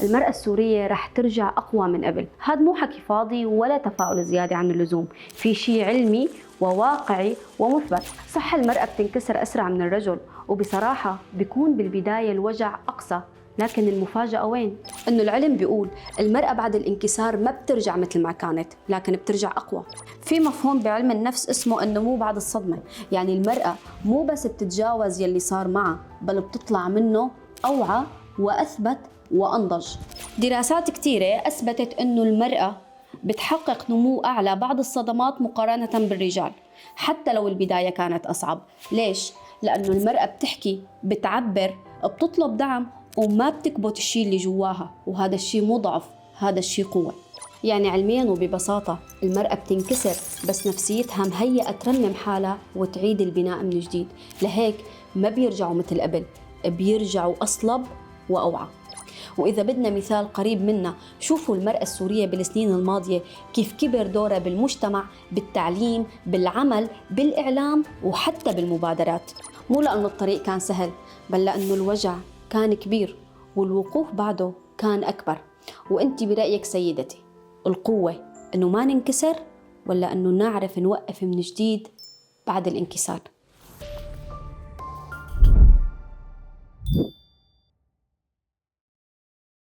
المرأة السورية رح ترجع أقوى من قبل. هذا مو حكي فاضي ولا تفاؤل زيادة عن اللزوم، في شيء علمي وواقعي ومثبت. صح المرأة بتنكسر أسرع من الرجل، وبصراحة بيكون بالبداية الوجع أقصى، لكن المفاجأة وين؟ إنه العلم بيقول المرأة بعد الانكسار ما بترجع مثل ما كانت، لكن بترجع أقوى. في مفهوم بعلم النفس اسمه النمو بعد الصدمة، يعني المرأة مو بس بتتجاوز يلي صار معها، بل بتطلع منه أوعى وأثبت وأنضج. دراسات كتيرة أثبتت إنه المرأة بتحقق نمو أعلى بعد الصدمات مقارنة بالرجال، حتى لو البداية كانت أصعب. ليش؟ لأنه المرأة بتحكي، بتعبر، بتطلب دعم، وما بتكبت الشيء اللي جواها، وهذا الشيء مو ضعف، هذا الشيء قوة. يعني علمياً وببساطة المرأة بتنكسر بس نفسيتها مهيئة ترمم حالها وتعيد البناء من جديد. لهيك ما بيرجعوا مثل قبل، بيرجعوا أصلب وأوعى. وإذا بدنا مثال قريب منا، شوفوا المرأة السورية بالسنين الماضية كيف كبر دورها بالمجتمع، بالتعليم، بالعمل، بالإعلام، وحتى بالمبادرات. مو لأنه الطريق كان سهل، بل لأنه الوجع كان كبير والوقوف بعده كان أكبر. وأنت برأيك سيدتي، القوة إنه ما ننكسر ولا إنه نعرف نوقف من جديد بعد الانكسار؟